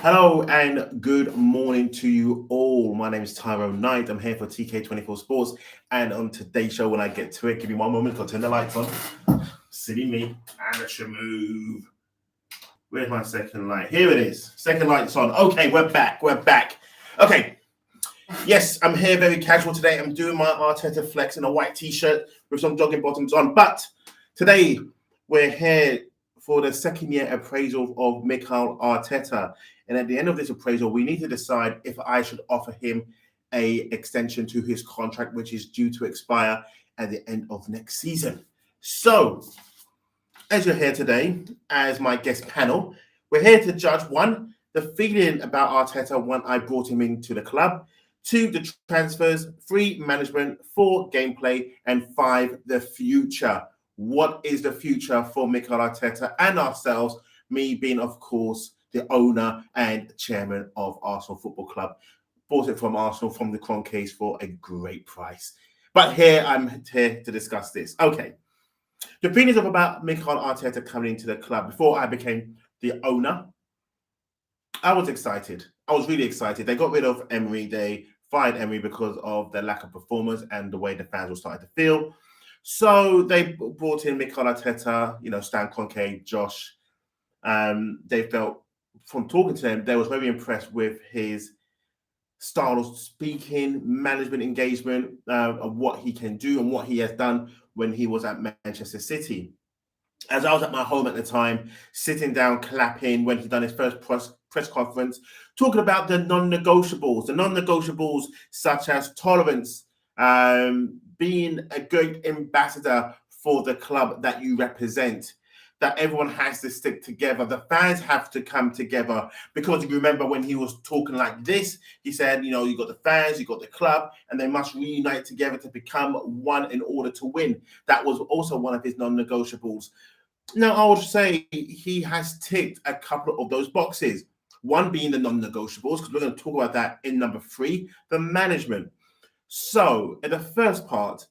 Hello and good morning to you all. My name is Tyrone Knight. I'm here for TK24 Sports. And on today's show, when I get to it, give me one moment, I'll turn the lights on. Silly me. And it should move. Where's my second light? Here it is. Second light's on. Okay, we're back. We're back. Okay. Yes, I'm here very casual today. I'm doing my Arteta flex in a white t-shirt with some jogging bottoms on. But today, we're here for the second year appraisal of Mikel Arteta. And at the end of this appraisal, we need to decide if I should offer him a extension to his contract, which is due to expire at the end of next season. So, as you're here today, as my guest panel, we're here to judge one, the feeling about Arteta when I brought him into the club, two, the transfers, three, management, four, gameplay, and five, the future. What is the future for Mikel Arteta and ourselves? Me being, of course, the owner and chairman of Arsenal Football Club. Bought it from Arsenal from the Croncase for a great price. But I'm here to discuss this. Okay. The feelings of about Mikel Arteta coming into the club before I became the owner, I was excited. I was really excited. They got rid of Emery. They fired Emery because of the lack of performance and the way the fans were starting to feel. So they brought in Mikel Arteta, Stan Kroenke, Josh. They felt from talking to him, they was very impressed with his style of speaking, management engagement, of what he can do and what he has done when he was at Manchester City. As I was at my home at the time, sitting down, clapping when he done his first press conference, talking about the non-negotiables such as tolerance, being a great ambassador for the club that you represent, that everyone has to stick together. The fans have to come together because you remember when he was talking like this, he said, you got the fans, you got the club, and they must reunite together to become one in order to win. That was also one of his non-negotiables. Now, I would say he has ticked a couple of those boxes. One being the non-negotiables, because we're going to talk about that in number 3, the management. So, in the first part,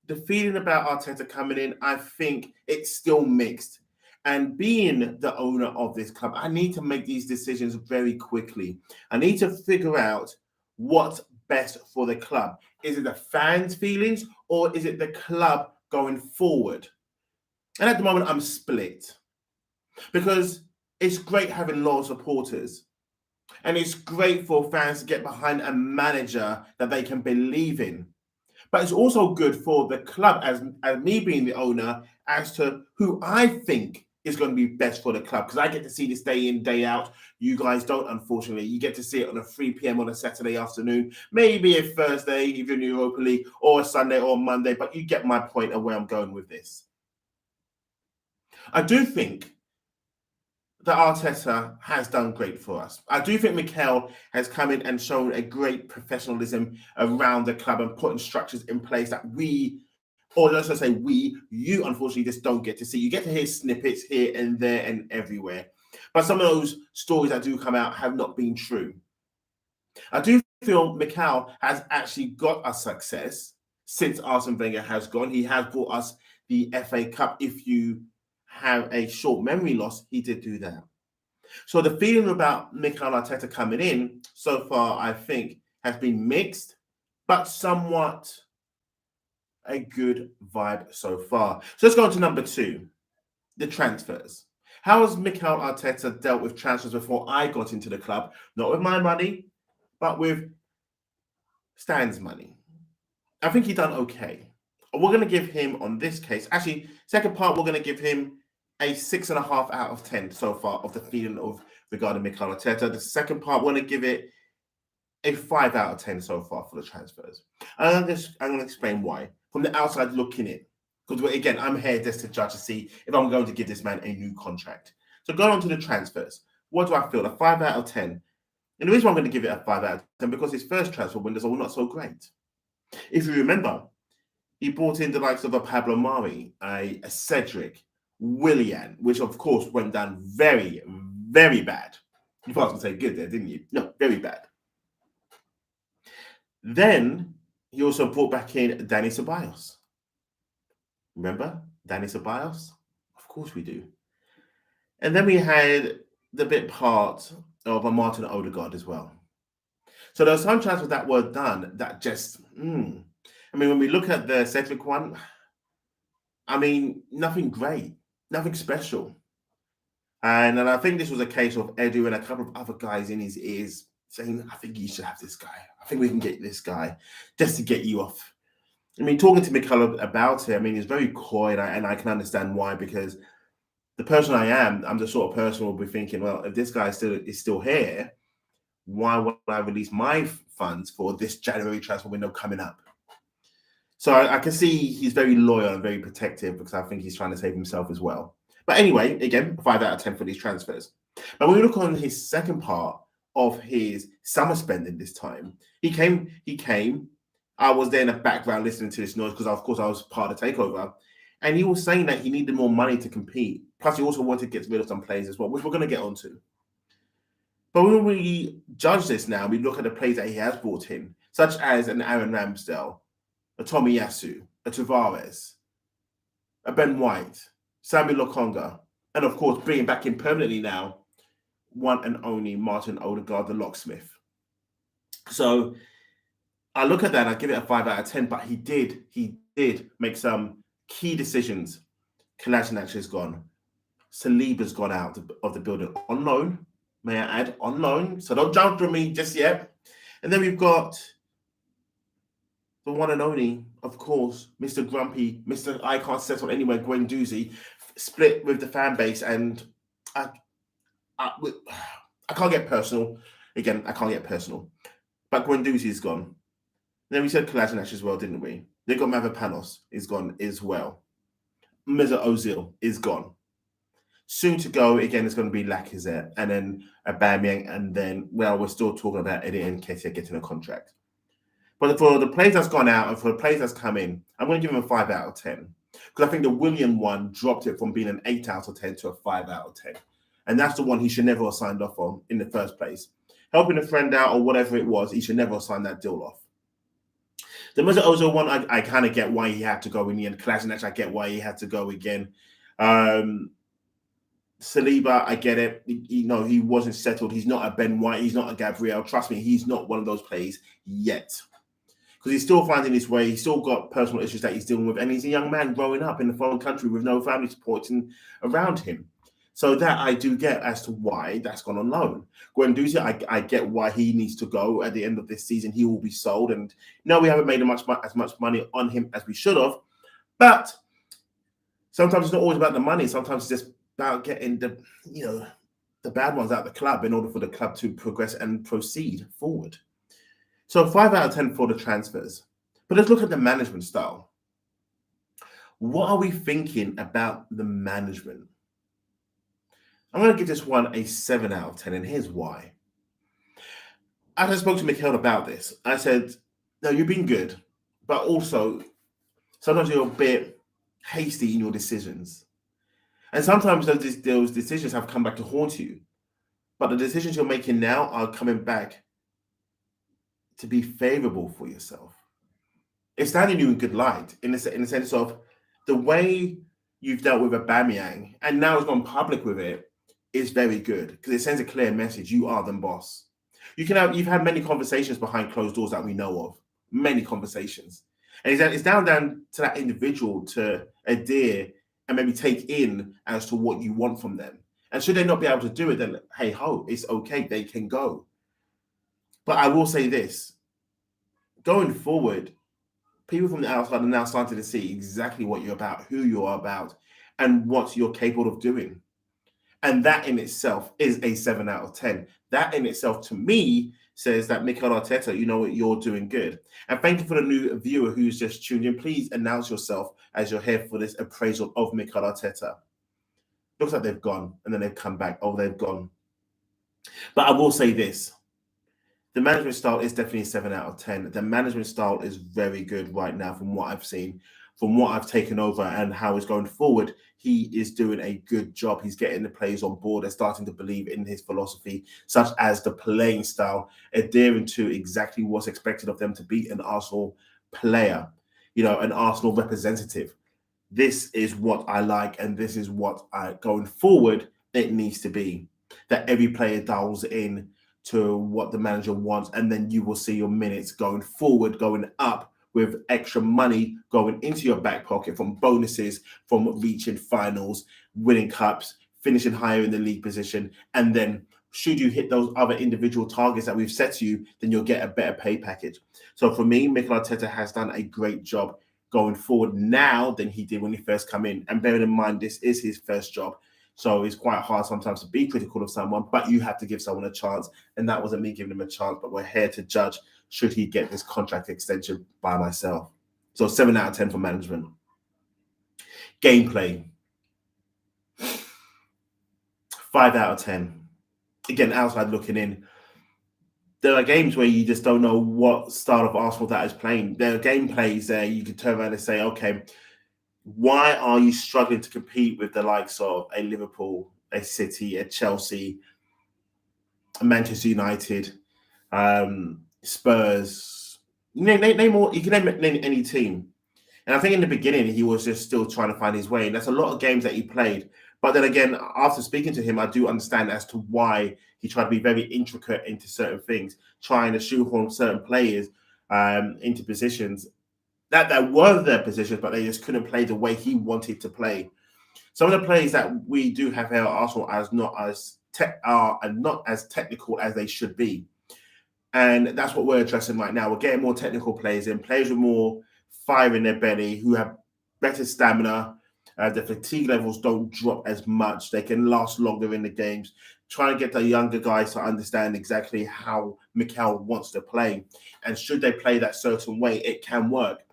the feeling about Arteta coming in, I think it's still mixed. And being the owner of this club, I need to make these decisions very quickly. I need to figure out what's best for the club. Is it the fans' feelings or is it the club going forward? And at the moment, I'm split because it's great having loyal supporters. And it's great for fans to get behind a manager that they can believe in. But it's also good for the club, as me being the owner, as to who I think is going to be best for the club. Because I get to see this day in, day out. You guys don't, unfortunately. You get to see it on a 3 p.m. on a Saturday afternoon, maybe a Thursday, if you're in the Europa League, or a Sunday or Monday. But you get my point of where I'm going with this. I do think that Arteta has done great for us. I do think Mikel has come in and shown a great professionalism around the club and putting structures in place that or let's just say you unfortunately just don't get to see. You get to hear snippets here and there and everywhere. But some of those stories that do come out have not been true. I do feel Mikel has actually got us success since Arsene Wenger has gone. He has brought us the FA Cup. If you have a short memory loss, he did do that. So the feeling about Mikel Arteta coming in so far, I think, has been mixed, but somewhat a good vibe so far. So let's go on to number 2, the transfers. How has Mikel Arteta dealt with transfers before I got into the club? Not with my money, but with Stan's money. I think he done okay. We're going to give him, on this case, actually, second part, we're going to give him a 6.5 out of 10 so far of the feeling of regarding Mikel Arteta. The second part, we're going to give it a 5 out of 10 so far for the transfers. And I'm going to explain why. From the outside looking in, because again, I'm here just to judge to see if I'm going to give this man a new contract. So going on to the transfers, what do I feel? A 5 out of 10. And the reason why I'm going to give it a 5 out of 10 because his first transfer windows are not so great. If you remember, he brought in the likes of a Pablo Mari, a Cedric, Willian, which of course went down very, very bad. You thought I was going to say good there, didn't you? No, very bad. Then he also brought back in Dani Ceballos. Remember Dani Ceballos? Of course we do. And then we had the bit part of a Martin Odegaard as well. So there are some transfers that were done that just, I mean, when we look at the Cedric one, I mean, nothing great, nothing special. And I think this was a case of Edu and a couple of other guys in his ears saying, I think you should have this guy. I think we can get this guy just to get you off. I mean, talking to Mikel about it, I mean, he's very coy, and I can understand why, because the person I am, I'm the sort of person who will be thinking, well, if this guy is still here, why would I release my funds for this January transfer window coming up? So I can see he's very loyal and very protective, because I think he's trying to save himself as well. But anyway, again, 5 out of 10 for these transfers. But when we look on his second part of his summer spending this time, he came. I was there in the background listening to this noise because, of course, I was part of the takeover. And he was saying that he needed more money to compete. Plus, he also wanted to get rid of some players as well, which we're going to get onto. But when we judge this now, we look at the players that he has brought in, such as an Aaron Ramsdale, a Tomiyasu, a Tavares, a Ben White, Samuel Lokonga, and of course, bringing back in permanently now, one and only Martin Odegaard, the locksmith. So I look at that and I give it a 5 out of 10, but he did make some key decisions. Kolasinac is gone. Saliba's gone out of the building on loan. May I add, on loan. So don't jump from me just yet. And then we've got the one and only, of course, Mr. Grumpy, Mr. I can't settle anywhere, Guendouzi, split with the fan base. And I can't get personal. Again, I can't get personal. But Guendouzi is gone. Then we said Kolasinac as well, didn't we? They got Mavropanos is gone as well. Mesut Ozil is gone. Soon to go, again, it's going to be Lacazette and then Aubameyang, and then, well, we're still talking about Eddie Nketiah getting a contract. But for the players that's gone out and for the players that's come in, I'm going to give him a 5 out of 10. Because I think the Willian one dropped it from being an 8 out of 10 to a 5 out of 10. And that's the one he should never have signed off on in the first place. Helping a friend out or whatever it was, he should never have signed that deal off. The Mesut Ozil one, I kind of get why he had to go in the end. Kolasinac, I get why he had to go again. Saliba, I get it. He wasn't settled. He's not a Ben White. He's not a Gabriel. Trust me, he's not one of those players yet. Because he's still finding his way. He's still got personal issues that he's dealing with. And he's a young man growing up in a foreign country with no family supporting around him. So that I do get as to why that's gone on loan. Guendouzi, I get why he needs to go at the end of this season. He will be sold. And no, we haven't made as much money on him as we should have. But sometimes it's not always about the money. Sometimes it's just about getting the bad ones out of the club in order for the club to progress and proceed forward. So 5 out of 10 for the transfers. But let's look at the management style. What are we thinking about the management? I'm going to give this one a 7 out of 10, and here's why. As I spoke to Mikel about this, I said, no, you've been good, but also sometimes you're a bit hasty in your decisions. And sometimes those decisions have come back to haunt you. But the decisions you're making now are coming back to be favorable for yourself. It's standing you in good light in the sense of the way you've dealt with Aubameyang, and now it's gone public with it, is very good because it sends a clear message. You are the boss. You've had many conversations behind closed doors that we know of, many conversations. And it's down to that individual to adhere and maybe take in as to what you want from them. And should they not be able to do it, then hey ho, it's okay, they can go. But I will say this, going forward, people from the outside are now starting to see exactly what you're about, who you are about, and what you're capable of doing. And that in itself is a 7 out of 10. That in itself, to me, says that Mikel Arteta, you know what, you're doing good. And thank you for the new viewer who's just tuned in. Please announce yourself as you're here for this appraisal of Mikel Arteta. Looks like they've gone, and then they've come back. Oh, they've gone. But I will say this. The management style is definitely a 7 out of 10. The management style is very good right now from what I've seen, from what I've taken over and how it's going forward. He is doing a good job. He's getting the players on board and starting to believe in his philosophy, such as the playing style, adhering to exactly what's expected of them to be an Arsenal player, an Arsenal representative. This is what I like, and this is what going forward, it needs to be. that every player dials in to what the manager wants, and then you will see your minutes going forward, going up with extra money going into your back pocket from bonuses, from reaching finals, winning cups, finishing higher in the league position, and then should you hit those other individual targets that we've set to you, then you'll get a better pay package. So for me, Mikel Arteta has done a great job going forward now than he did when he first came in. And bearing in mind, this is his first job. So it's quite hard sometimes to be critical of someone, but you have to give someone a chance. And that wasn't me giving him a chance, but we're here to judge should he get this contract extension by myself. So 7 out of 10 for management. Gameplay. 5 out of 10. Again, outside looking in. There are games where you just don't know what style of Arsenal that is playing. There are gameplays there you could turn around and say, okay, why are you struggling to compete with the likes of a Liverpool, a City, a Chelsea, a Manchester United, Spurs? Name more. You can name any team. And I think in the beginning, he was just still trying to find his way. And that's a lot of games that he played. But then again, after speaking to him, I do understand as to why he tried to be very intricate into certain things, trying to shoehorn certain players into positions that were their positions, but they just couldn't play the way he wanted to play. Some of the players that we do have here at Arsenal are not as technical as they should be. And that's what we're addressing right now. We're getting more technical players in, players with more fire in their belly, who have better stamina. The fatigue levels don't drop as much. They can last longer in the games. Try and get the younger guys to understand exactly how Mikel wants to play. And should they play that certain way, it can work.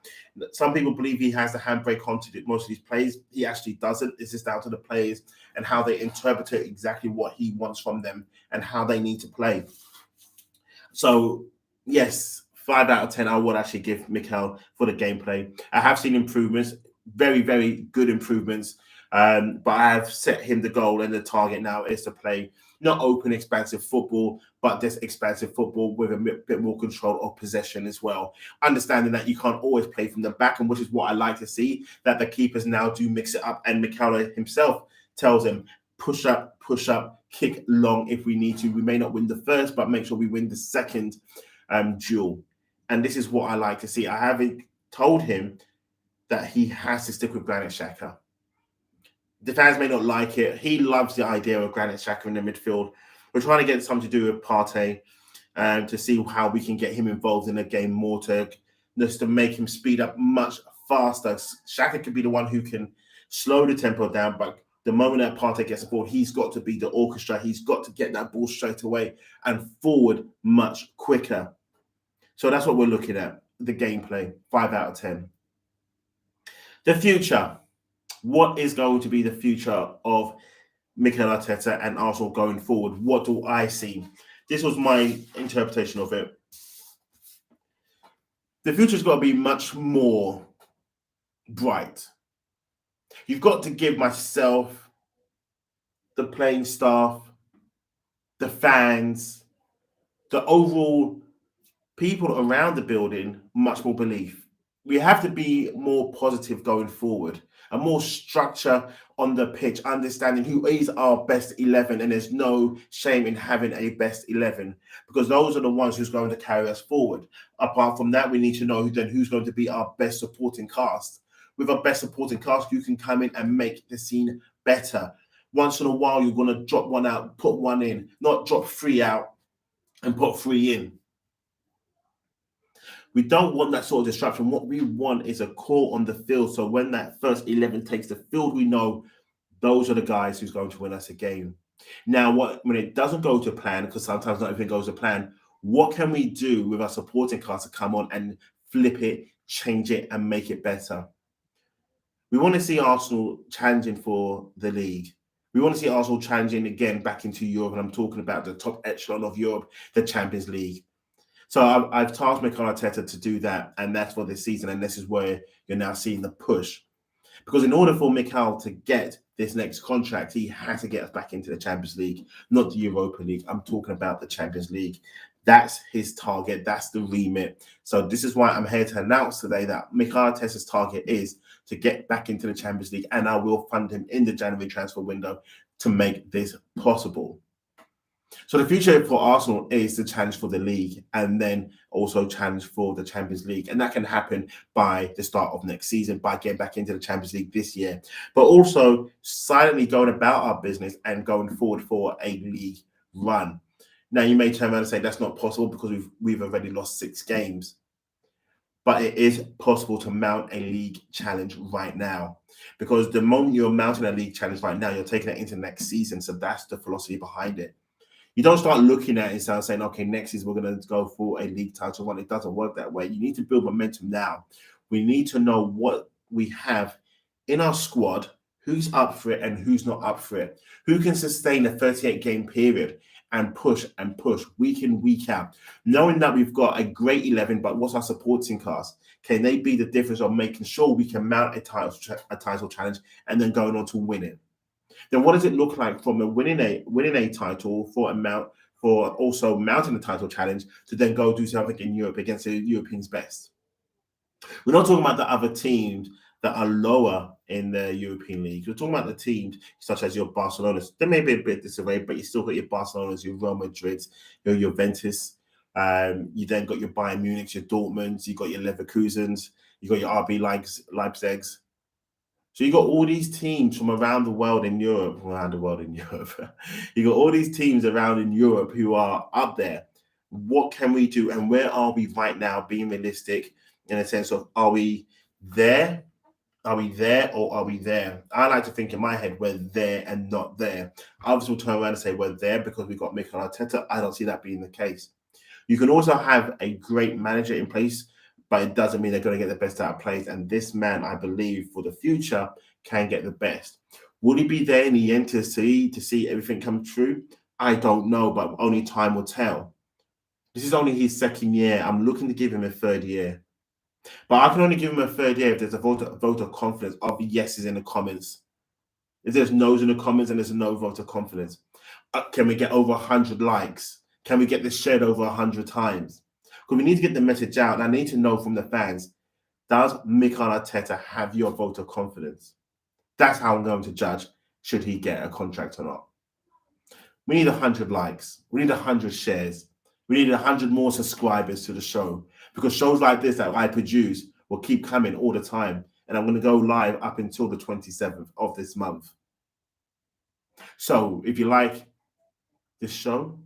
Some people believe he has the handbrake on to do most of these plays. He actually doesn't. It's just down to the players and how they interpret exactly what he wants from them and how they need to play. So, yes, 5 out of 10, I would actually give Mikel for the gameplay. I have seen improvements, very, very good improvements. But I have set him the goal, and the target now is to play not open, expansive football, but this expansive football with a bit more control of possession as well. Understanding that you can't always play from the back, and which is what I like to see, that the keepers now do mix it up. And Mikel himself tells him, push up, kick long if we need to. We may not win the first, but make sure we win the second duel. And this is what I like to see. I haven't told him that he has to stick with Granit Xhaka. The fans may not like it. He loves the idea of Granit Xhaka in the midfield. We're trying to get something to do with Partey to see how we can get him involved in the game more, just to make him speed up much faster. Xhaka could be the one who can slow the tempo down, but the moment that Partey gets the ball, he's got to be the orchestra. He's got to get that ball straight away and forward much quicker. So that's what we're looking at, the gameplay, 5 out of 10. The future. What is going to be the future of Mikel Arteta and Arsenal going forward? What do I see? This was my interpretation of it. The future's got to be much more bright. You've got to give myself, the playing staff, the fans, the overall people around the building much more belief. We have to be more positive going forward, and more structure on the pitch, understanding who is our best 11, and there's no shame in having a best 11 because those are the ones who's going to carry us forward. Apart from that, we need to know who's going to be our best supporting cast. With our best supporting cast, you can come in and make the scene better. Once in a while, you're going to drop one out, put one in, not drop 3 out and put 3 in. We don't want that sort of disruption. What we want is a core on the field. So when that first 11 takes the field, we know those are the guys who's going to win us a game. Now, when it doesn't go to plan, because sometimes not everything goes to plan, what can we do with our supporting cast to come on and flip it, change it, and make it better? We want to see Arsenal challenging for the league. We want to see Arsenal challenging again back into Europe, and I'm talking about the top echelon of Europe, the Champions League. So I've tasked Mikel Arteta to do that, and that's for this season, and this is where you're now seeing the push. Because in order for Mikel to get this next contract, he has to get us back into the Champions League, not the Europa League. I'm talking about the Champions League. That's his target. That's the remit. So this is why I'm here to announce today that Mikel Arteta's target is to get back into the Champions League, and I will fund him in the January transfer window to make this possible. So the future for Arsenal is the challenge for the league and then also challenge for the Champions League. And that can happen by the start of next season, by getting back into the Champions League this year, but also silently going about our business and going forward for a league run. Now, you may turn around and say that's not possible because we've already lost 6 games. But it is possible to mount a league challenge right now, because the moment you're mounting a league challenge right now, you're taking it into next season. So that's the philosophy behind it. You don't start looking at it and start saying, okay, next season we're going to go for a league title run. It doesn't work that way. You need to build momentum now. We need to know what we have in our squad, who's up for it and who's not up for it, who can sustain a 38-game period and push week in, week out, knowing that we've got a great 11, but what's our supporting cast? Can they be the difference of making sure we can mount a title challenge and then going on to win it? Then what does it look like from winning a title for also mounting the title challenge to then go do something in Europe against the Europeans' best? We're not talking about the other teams that are lower in the European league. We're talking about the teams such as your Barcelonas. There may be a bit disarray, but you still got your Barcelonas, your Real Madrids, your Juventus. You then got your Bayern Munich, your Dortmunds, you got your Leverkusens, you got your RB Leipzigs. So you got all these teams from around the world in Europe. You got all these teams around in Europe who are up there. What can we do? And where are we right now, being realistic in a sense of, are we there? Are we there or are we there? I like to think in my head we're there and not there. Others will turn around and say we're there because we got Mikel Arteta. I don't see that being the case. You can also have a great manager in place, but it doesn't mean they're going to get the best out of players. And this man, I believe, for the future, can get the best. Will he be there in the end to see everything come true? I don't know, but only time will tell. This is only his 2nd year. I'm looking to give him a 3rd year. But I can only give him a 3rd year if there's a vote of confidence of yeses in the comments. If there's no's in the comments and there's a no vote of confidence. Can we get over 100 likes? Can we get this shared over 100 times? Because we need to get the message out. And I need to know from the fans, does Mikel Arteta have your vote of confidence? That's how I'm going to judge should he get a contract or not. We need 100 likes. We need 100 shares. We need 100 more subscribers to the show, because shows like this that I produce will keep coming all the time. And I'm going to go live up until the 27th of this month. So if you like this show,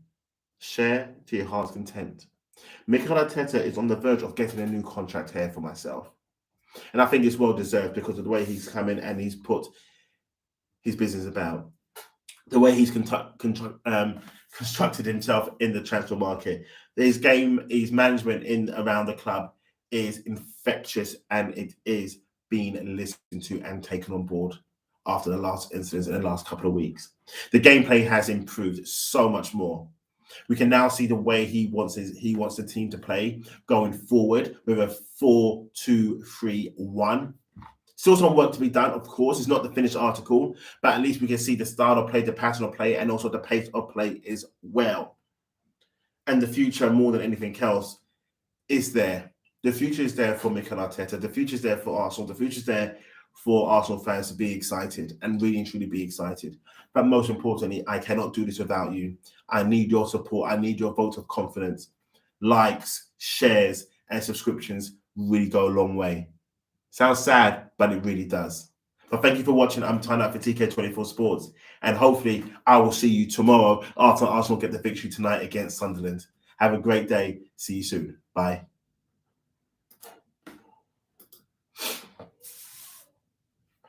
share to your heart's content. Mikel Arteta is on the verge of getting a new contract here for myself. And I think it's well deserved because of the way he's come in and he's put his business about. The way he's constructed himself in the transfer market. His game, his management in around the club is infectious, and it is being listened to and taken on board after the last incidents in the last couple of weeks. The gameplay has improved so much more. We can now see the way he wants the team to play going forward with a 4-2-3-1. Still some work to be done, of course. It's not the finished article, but at least we can see the style of play, the pattern of play, and also the pace of play as well. And the future, more than anything else, is there. The future is there for Mikel Arteta. The future is there for Arsenal. The future is there for Arsenal fans to be excited and really and truly be excited. But most importantly, I cannot do this without you. I need your support. I need your vote of confidence. Likes, shares, and subscriptions really go a long way. Sounds sad, but it really does. But thank you for watching. I'm Tying Up for TK24 Sports. And hopefully I will see you tomorrow after Arsenal get the victory tonight against Sunderland. Have a great day. See you soon. Bye.